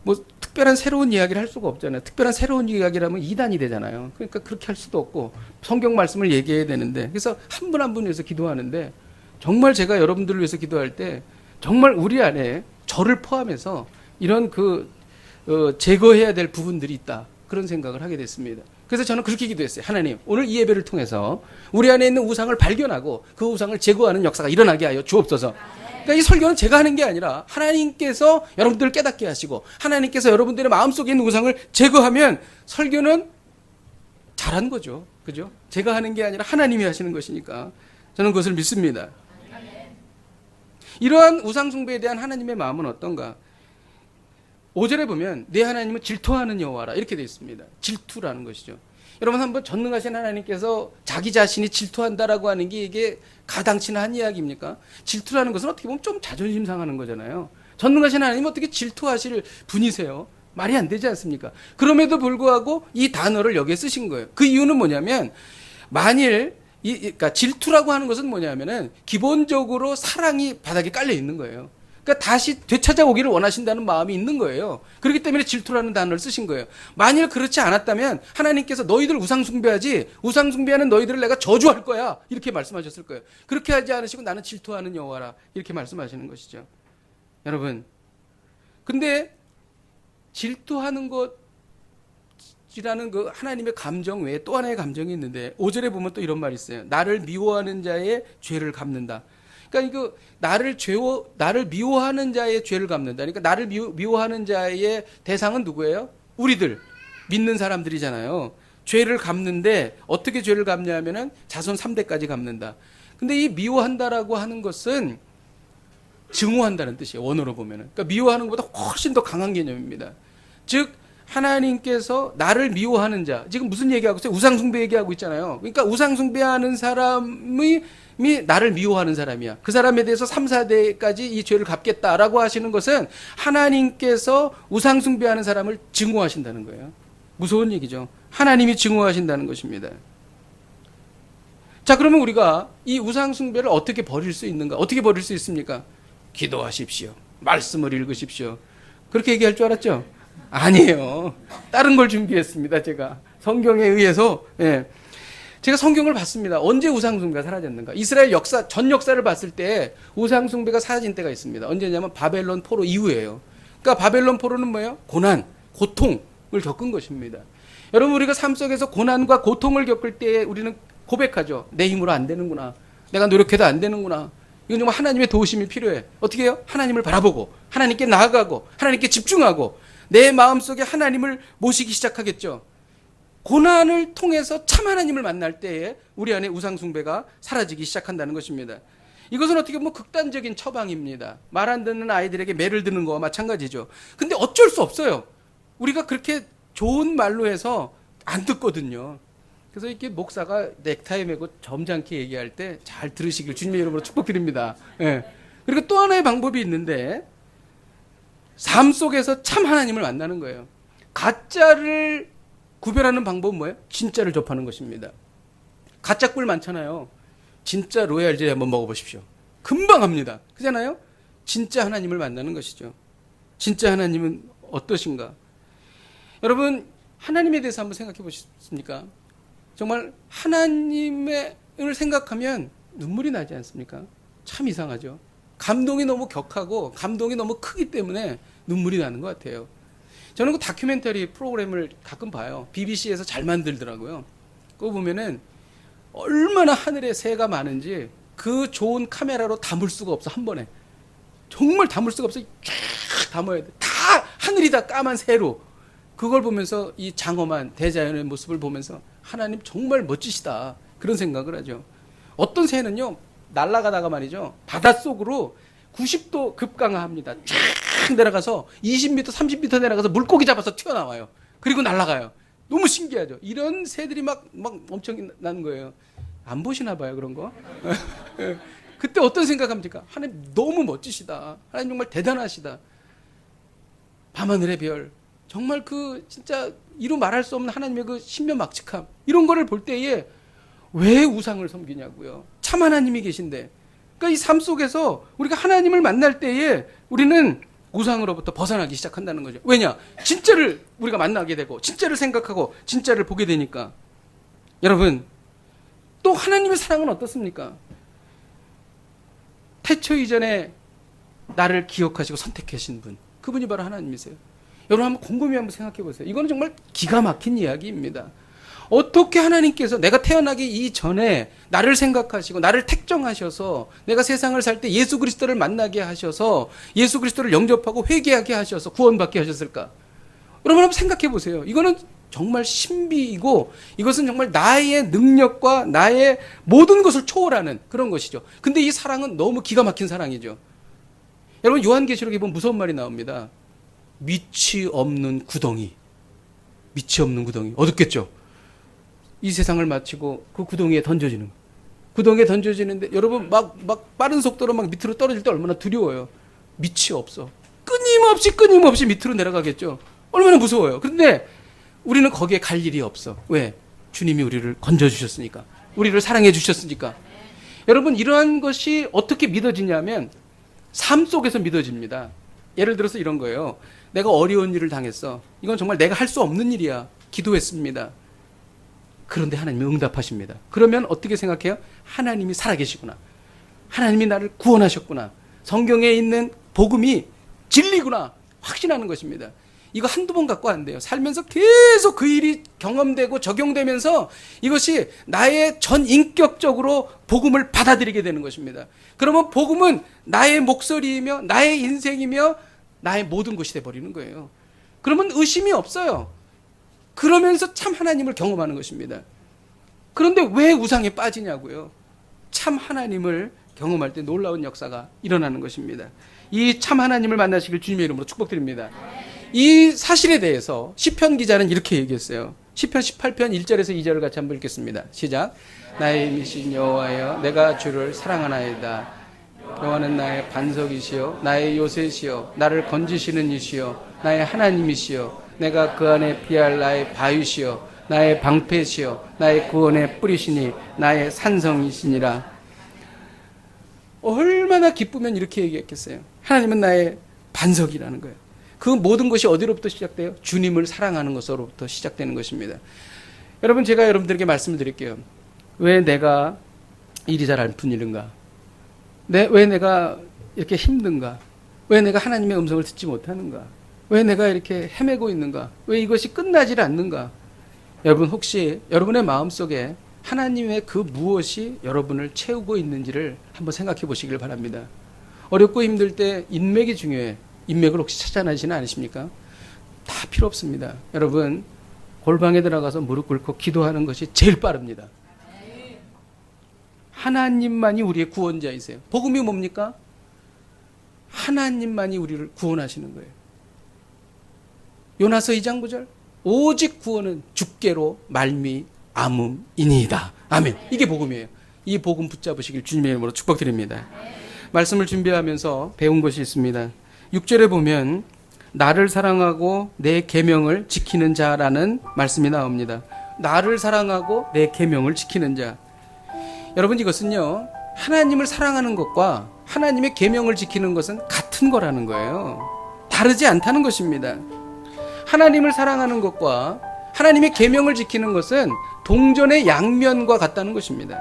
뭐 특별한 새로운 이야기를 할 수가 없잖아요. 특별한 새로운 이야기라면 이단이 되잖아요. 그러니까 그렇게 할 수도 없고 성경 말씀을 얘기해야 되는데, 그래서 한 분 한 분 위해서 기도하는데, 정말 제가 여러분들을 위해서 기도할 때 정말 우리 안에 저를 포함해서 이런 제거해야 될 부분들이 있다, 그런 생각을 하게 됐습니다. 그래서 저는 그렇게 기도했어요. 하나님, 오늘 이 예배를 통해서 우리 안에 있는 우상을 발견하고 그 우상을 제거하는 역사가 일어나게 하여 주옵소서. 그러니까 이 설교는 제가 하는 게 아니라 하나님께서 여러분들을 깨닫게 하시고 하나님께서 여러분들의 마음속에 있는 우상을 제거하면 설교는 잘한 거죠. 그죠? 제가 하는 게 아니라 하나님이 하시는 것이니까 저는 그것을 믿습니다. 이러한 우상 숭배에 대한 하나님의 마음은 어떤가? 5절에 보면 내 하나님은 질투하는 여호와라 이렇게 되어 있습니다. 질투라는 것이죠. 여러분, 한번 전능하신 하나님께서 자기 자신이 질투한다라고 하는 게 이게 가당치나 한 이야기입니까? 질투라는 것은 어떻게 보면 좀 자존심 상하는 거잖아요. 전능하신 하나님은 어떻게 질투하실 분이세요? 말이 안 되지 않습니까? 그럼에도 불구하고 이 단어를 여기에 쓰신 거예요. 그 이유는 뭐냐면, 만일 그러니까 질투라고 하는 것은 뭐냐면은 기본적으로 사랑이 바닥에 깔려 있는 거예요. 그러니까 다시 되찾아오기를 원하신다는 마음이 있는 거예요. 그렇기 때문에 질투라는 단어를 쓰신 거예요. 만일 그렇지 않았다면 하나님께서 너희들 우상 숭배하지, 우상 숭배하는 너희들을 내가 저주할 거야, 이렇게 말씀하셨을 거예요. 그렇게 하지 않으시고 나는 질투하는 여호와라 이렇게 말씀하시는 것이죠. 여러분, 근데 질투하는 것이라는 그 하나님의 감정 외에 또 하나의 감정이 있는데, 5절에 보면 또 이런 말이 있어요. 나를 미워하는 자의 죄를 갚는다. 그러니까 이거 나를 미워하는 자의 죄를 갚는다. 그러니까 나를 미워하는 자의 대상은 누구예요? 우리들, 믿는 사람들이잖아요. 죄를 갚는데 어떻게 죄를 갚냐면은 자손 3대까지 갚는다. 근데 이 미워한다라고 하는 것은 증오한다는 뜻이에요. 원어로 보면은. 그러니까 미워하는 것보다 훨씬 더 강한 개념입니다. 즉 하나님께서 나를 미워하는 자, 지금 무슨 얘기하고 있어요? 우상숭배 얘기하고 있잖아요. 그러니까 우상숭배하는 사람이 나를 미워하는 사람이야. 그 사람에 대해서 3, 4대까지 이 죄를 갚겠다라고 하시는 것은 하나님께서 우상숭배하는 사람을 증오하신다는 거예요. 무서운 얘기죠. 하나님이 증오하신다는 것입니다. 자, 그러면 우리가 이 우상숭배를 어떻게 버릴 수 있는가? 어떻게 버릴 수 있습니까? 기도하십시오. 말씀을 읽으십시오. 그렇게 얘기할 줄 알았죠? 아니에요. 다른 걸 준비했습니다. 제가 성경에 의해서. 예. 제가 성경을 봤습니다. 언제 우상숭배가 사라졌는가? 이스라엘 역사, 전 역사를 봤을 때 우상숭배가 사라진 때가 있습니다. 언제냐면 바벨론 포로 이후예요. 그러니까 바벨론 포로는 뭐예요? 고난, 고통을 겪은 것입니다. 여러분, 우리가 삶 속에서 고난과 고통을 겪을 때 우리는 고백하죠. 내 힘으로 안 되는구나. 내가 노력해도 안 되는구나. 이건 정말 하나님의 도우심이 필요해. 어떻게 해요? 하나님을 바라보고 하나님께 나아가고 하나님께 집중하고 내 마음속에 하나님을 모시기 시작하겠죠. 고난을 통해서 참 하나님을 만날 때에 우리 안에 우상숭배가 사라지기 시작한다는 것입니다. 이것은 어떻게 보면 극단적인 처방입니다. 말 안 듣는 아이들에게 매를 드는 거와 마찬가지죠. 근데 어쩔 수 없어요. 우리가 그렇게 좋은 말로 해서 안 듣거든요. 그래서 이렇게 목사가 넥타이 메고 점잖게 얘기할 때 잘 들으시길 주님의 이름으로 축복드립니다. 예. 그리고 또 하나의 방법이 있는데 삶 속에서 참 하나님을 만나는 거예요. 가짜를 구별하는 방법은 뭐예요? 진짜를 접하는 것입니다. 가짜 꿀 많잖아요. 진짜 로얄 젤리 한번 먹어보십시오. 금방 합니다. 그잖아요? 진짜 하나님을 만나는 것이죠. 진짜 하나님은 어떠신가? 여러분, 하나님에 대해서 한번 생각해 보셨습니까? 정말 하나님을 생각하면 눈물이 나지 않습니까? 참 이상하죠. 감동이 너무 격하고 감동이 너무 크기 때문에 눈물이 나는 것 같아요. 저는 그 다큐멘터리 프로그램을 가끔 봐요. BBC에서 잘 만들더라고요. 그거 보면은 얼마나 하늘에 새가 많은지 그 좋은 카메라로 담을 수가 없어, 한 번에. 정말 담을 수가 없어. 쫙 담아야 돼. 다 하늘이 다 까만 새로. 그걸 보면서 이 장엄한 대자연의 모습을 보면서 하나님 정말 멋지시다, 그런 생각을 하죠. 어떤 새는요, 날아가다가 말이죠, 바닷속으로 90도 급강하합니다. 쫙 내려가서 20m, 30m 내려가서 물고기 잡아서 튀어나와요. 그리고 날아가요. 너무 신기하죠. 이런 새들이 막 엄청 나는 거예요. 안 보시나 봐요, 그런 거. 그때 어떤 생각합니까? 하나님 너무 멋지시다. 하나님 정말 대단하시다. 밤하늘의 별, 정말 그 진짜 이루 말할 수 없는 하나님의 그 신묘막측함, 이런 거를 볼 때에 왜 우상을 섬기냐고요. 참 하나님이 계신데. 그러니까 이 삶 속에서 우리가 하나님을 만날 때에 우리는 우상으로부터 벗어나기 시작한다는 거죠. 왜냐? 진짜를 우리가 만나게 되고 진짜를 생각하고 진짜를 보게 되니까. 여러분, 또 하나님의 사랑은 어떻습니까? 태초 이전에 나를 기억하시고 선택하신 분, 그분이 바로 하나님이세요. 여러분, 한번 곰곰이 한번 생각해 보세요. 이거는 정말 기가 막힌 이야기입니다. 어떻게 하나님께서 내가 태어나기 이전에 나를 생각하시고 나를 택정하셔서 내가 세상을 살 때 예수 그리스도를 만나게 하셔서 예수 그리스도를 영접하고 회개하게 하셔서 구원받게 하셨을까? 여러분, 한번 생각해 보세요. 이거는 정말 신비이고 이것은 정말 나의 능력과 나의 모든 것을 초월하는 그런 것이죠. 근데 이 사랑은 너무 기가 막힌 사랑이죠. 여러분, 요한계시록에 보면 무서운 말이 나옵니다. 밑이 없는 구덩이. 밑이 없는 구덩이. 어둡겠죠? 이 세상을 마치고 그 구덩이에 던져지는 거. 구덩이에 던져지는데 여러분 막 빠른 속도로 막 밑으로 떨어질 때 얼마나 두려워요. 밑이 없어. 끊임없이 밑으로 내려가겠죠. 얼마나 무서워요. 그런데 우리는 거기에 갈 일이 없어. 왜? 주님이 우리를 건져주셨으니까. 우리를 사랑해 주셨으니까. 여러분, 이러한 것이 어떻게 믿어지냐면 삶 속에서 믿어집니다. 예를 들어서 이런 거예요. 내가 어려운 일을 당했어. 이건 정말 내가 할 수 없는 일이야. 기도했습니다. 그런데 하나님이 응답하십니다. 그러면 어떻게 생각해요? 하나님이 살아계시구나. 하나님이 나를 구원하셨구나. 성경에 있는 복음이 진리구나. 확신하는 것입니다. 이거 한두 번 갖고 안 돼요. 살면서 계속 그 일이 경험되고 적용되면서 이것이 나의 전 인격적으로 복음을 받아들이게 되는 것입니다. 그러면 복음은 나의 목소리이며 나의 인생이며 나의 모든 것이 돼버리는 거예요. 그러면 의심이 없어요. 그러면서 참 하나님을 경험하는 것입니다. 그런데 왜 우상에 빠지냐고요. 참 하나님을 경험할 때 놀라운 역사가 일어나는 것입니다. 이 참 하나님을 만나시길 주님의 이름으로 축복드립니다. 이 사실에 대해서 시편 기자는 이렇게 얘기했어요. 시편 18편 1절에서 2절을 같이 한번 읽겠습니다. 시작. 나의 힘이신 여호와여, 내가 주를 사랑하나이다. 여호와는 나의 반석이시요 나의 요새시요 나를 건지시는 이시요 나의 하나님이시요 내가 그 안에 피할 나의 바위시요 나의 방패시요 나의 구원의 뿌리시니 나의 산성이시니라. 얼마나 기쁘면 이렇게 얘기했겠어요. 하나님은 나의 반석이라는 거예요. 그 모든 것이 어디로부터 시작돼요? 주님을 사랑하는 것으로부터 시작되는 것입니다. 여러분, 제가 여러분들에게 말씀을 드릴게요. 왜 내가 일이 잘 안 풀리는가? 왜 내가 이렇게 힘든가? 왜 내가 하나님의 음성을 듣지 못하는가? 왜 내가 이렇게 헤매고 있는가? 왜 이것이 끝나질 않는가? 여러분, 혹시 여러분의 마음속에 하나님의 그 무엇이 여러분을 채우고 있는지를 한번 생각해 보시길 바랍니다. 어렵고 힘들 때 인맥이 중요해. 인맥을 혹시 찾아내지는 않으십니까? 다 필요 없습니다. 여러분, 골방에 들어가서 무릎 꿇고 기도하는 것이 제일 빠릅니다. 하나님만이 우리의 구원자이세요. 복음이 뭡니까? 하나님만이 우리를 구원하시는 거예요. 요나서 2장 9절. 오직 구원은 주께로 말미암음이니이다. 아멘. 이게 복음이에요. 이 복음 붙잡으시길 주님의 이름으로 축복드립니다. 말씀을 준비하면서 배운 것이 있습니다. 6절에 보면 나를 사랑하고 내 계명을 지키는 자라는 말씀이 나옵니다. 나를 사랑하고 내 계명을 지키는 자. 여러분, 이것은요, 하나님을 사랑하는 것과 하나님의 계명을 지키는 것은 같은 거라는 거예요. 다르지 않다는 것입니다. 하나님을 사랑하는 것과 하나님의 계명을 지키는 것은 동전의 양면과 같다는 것입니다.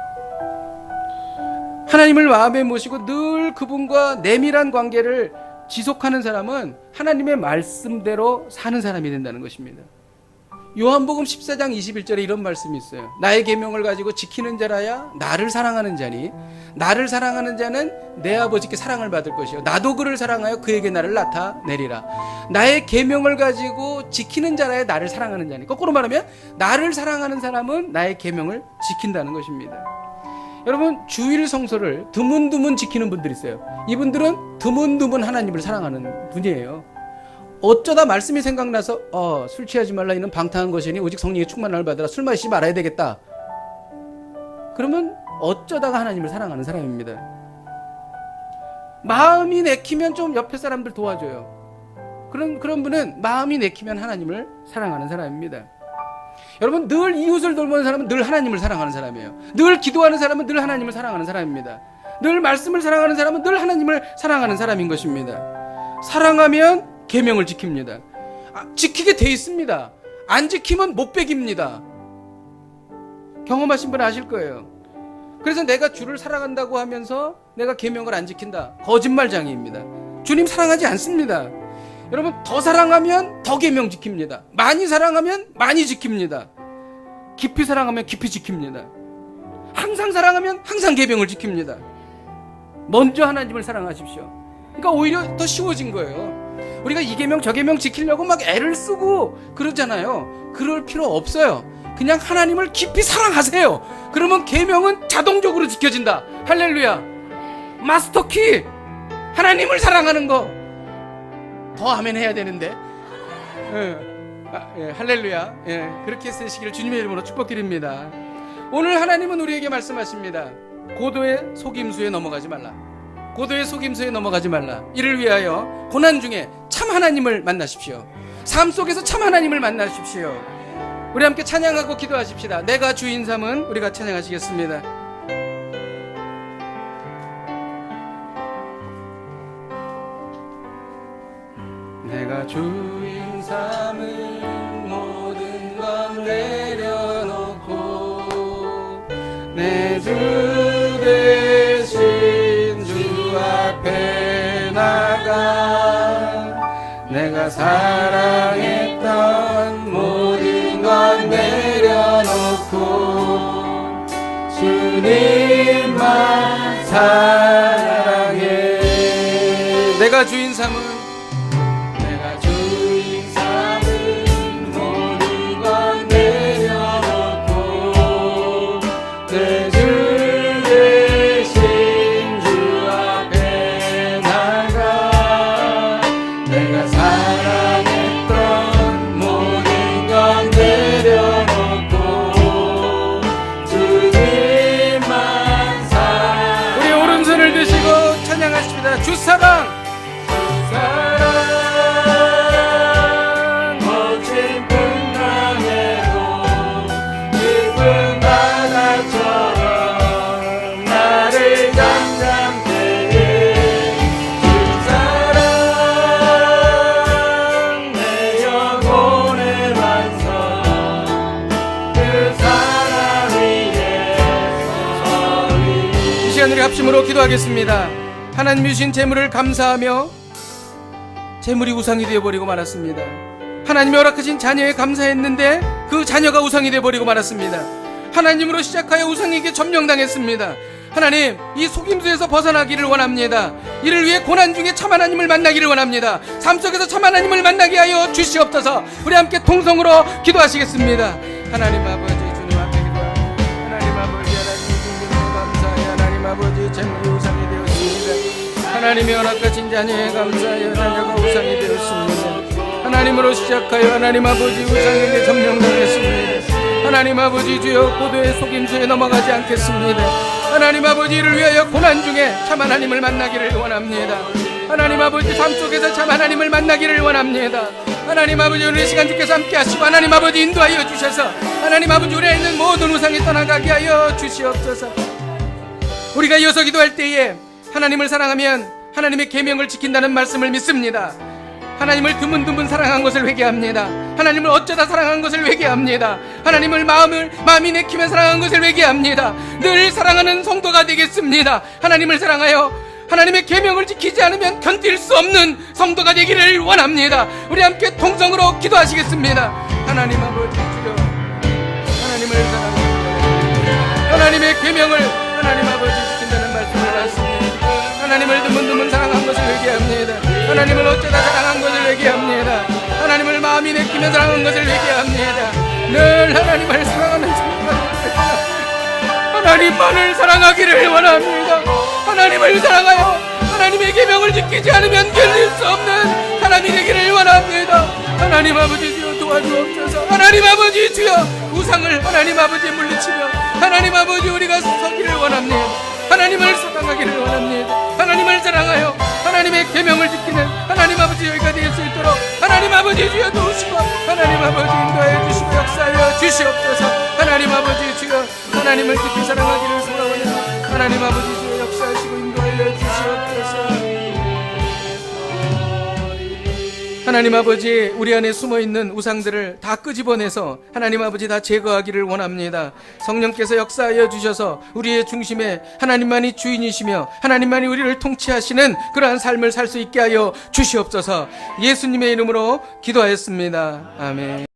하나님을 마음에 모시고 늘 그분과 내밀한 관계를 지속하는 사람은 하나님의 말씀대로 사는 사람이 된다는 것입니다. 요한복음 14장 21절에 이런 말씀이 있어요. 나의 계명을 가지고 지키는 자라야 나를 사랑하는 자니 나를 사랑하는 자는 내 아버지께 사랑을 받을 것이요 나도 그를 사랑하여 그에게 나를 나타내리라. 나의 계명을 가지고 지키는 자라야 나를 사랑하는 자니, 거꾸로 말하면 나를 사랑하는 사람은 나의 계명을 지킨다는 것입니다. 여러분, 주일 성서를 드문드문 지키는 분들이 있어요. 이분들은 드문드문 하나님을 사랑하는 분이에요. 어쩌다 말씀이 생각나서 술 취하지 말라, 이는 방탕한 것이니 오직 성령의 충만함을 받으라, 술 마시지 말아야 되겠다. 그러면 어쩌다가 하나님을 사랑하는 사람입니다. 마음이 내키면 좀 옆에 사람들 도와줘요. 그런 분은 마음이 내키면 하나님을 사랑하는 사람입니다. 여러분, 늘 이웃을 돌보는 사람은 늘 하나님을 사랑하는 사람이에요. 늘 기도하는 사람은 늘 하나님을 사랑하는 사람입니다. 늘 말씀을 사랑하는 사람은 늘 하나님을 사랑하는 사람인 것입니다. 사랑하면 계명을 지킵니다. 지키게 돼 있습니다. 안 지키면 못 배깁니다. 경험하신 분 아실 거예요. 그래서 내가 주를 사랑한다고 하면서 내가 계명을 안 지킨다, 거짓말장애입니다. 주님 사랑하지 않습니다. 여러분, 더 사랑하면 더 계명 지킵니다. 많이 사랑하면 많이 지킵니다. 깊이 사랑하면 깊이 지킵니다. 항상 사랑하면 항상 계명을 지킵니다. 먼저 하나님을 사랑하십시오. 그러니까 오히려 더 쉬워진 거예요. 우리가 이 계명 저 계명 지키려고 막 애를 쓰고 그러잖아요. 그럴 필요 없어요. 그냥 하나님을 깊이 사랑하세요. 그러면 계명은 자동적으로 지켜진다. 할렐루야. 마스터키, 하나님을 사랑하는 거. 더 아멘 해야 되는데. 할렐루야. 그렇게 쓰시기를 주님의 이름으로 축복드립니다. 오늘 하나님은 우리에게 말씀하십니다. 고도의 속임수에 넘어가지 말라. 고도의 속임수에 넘어가지 말라. 이를 위하여 고난 중에 참 하나님을 만나십시오. 삶 속에서 참 하나님을 만나십시오. 우리 함께 찬양하고 기도하십시다. 내가 주인 삼은, 우리가 찬양하시겠습니다. 내가 주인 삼은 모든 건 내려놓고 내 주 대신 주 앞에 나가 내가 사랑했던 모든 건 내려놓고 주님만 사랑해. 내가 주인 삼은 내 주 대신 주 시간 우리 합심으로 기도하겠습니다. 하나님 주신 재물을 감사하며 재물이 우상이 되어버리고 말았습니다. 하나님이 허락하신 자녀에 감사했는데 그 자녀가 우상이 되어버리고 말았습니다. 하나님으로 시작하여 우상에게 점령당했습니다. 하나님, 이 속임수에서 벗어나기를 원합니다. 이를 위해 고난 중에 참 하나님을 만나기를 원합니다. 삶 속에서 참 하나님을 만나게 하여 주시옵소서. 우리 함께 통성으로 기도하시겠습니다. 하나님 아버지, 주님 앞에 기도합니다. 하나님 아버지, 하나님 주님께 감사해. 하나님 아버지, 재물이 우상이 되었습니다. 하나님의 허락하신 자녀에 감사하여 자녀가 우상이 되었습니다. 하나님으로 시작하여 하나님 아버지 우상에게 점령당했습니다. 하나님 아버지, 주여 고도의 속임수에 넘어가지 않겠습니다. 하나님 아버지, 이를 위하여 고난 중에 참 하나님을 만나기를 원합니다. 하나님 아버지, 삶 속에서 참 하나님을 만나기를 원합니다. 하나님 아버지, 오늘 이 시간 주께서 함께 하시고 하나님 아버지 인도하여 주셔서 하나님 아버지 우리 안에 있는 모든 우상이 떠나가게 하여 주시옵소서. 우리가 이어서 기도할 때에 하나님을 사랑하면 하나님의 계명을 지킨다는 말씀을 믿습니다. 하나님을 드문드문 사랑한 것을 회개합니다. 하나님을 어쩌다 사랑한 것을 회개합니다. 하나님을 마음이 내키며 사랑한 것을 회개합니다. 늘 사랑하는 성도가 되겠습니다. 하나님을 사랑하여 하나님의 계명을 지키지 않으면 견딜 수 없는 성도가 되기를 원합니다. 우리 함께 통성으로 기도하시겠습니다. 하나님 아버지, 주여 하나님을 사랑합니다. 하나님의 계명을 하나님 아버지 지킨다는 말씀을 하십니다. 하나님을 드문드문 사랑한 것을 회개합니다. 하나님을 어쩌다 사랑한 것을 회개합니다. 하나님을 마음이 내키며 사랑한 것을 회개합니다. 늘 하나님을 사랑하는 성도가 하나님만을 사랑하기를 원합니다. 하나님을 사랑하여 하나님의 계명을 지키지 않으면 견딜 수 없는 사람이 되기를 원합니다. 하나님 아버지, 주여 도와주옵소서. 하나님 아버지, 주여 우상을 하나님 아버지 물리치며 하나님 아버지 우리가 서기를 원합니다. 하나님을 사랑하기를 원합니다. 하나님을 사랑하여 하나님의 계명을 지키는 하나님 아버지 여기가 될 수 있도록 하나님 아버지 주여 도우시고 하나님 아버지 인도하여 주시고 역사하여 주시옵소서. 하나님 아버지 주여 하나님을 깊이 사랑하기를 소원합니다. 하나님 아버지 주여 역사하시고 인도하여 주시옵소서. 하나님 아버지, 우리 안에 숨어있는 우상들을 다 끄집어내서 하나님 아버지 다 제거하기를 원합니다. 성령께서 역사하여 주셔서 우리의 중심에 하나님만이 주인이시며 하나님만이 우리를 통치하시는 그러한 삶을 살 수 있게 하여 주시옵소서. 예수님의 이름으로 기도하였습니다. 아멘.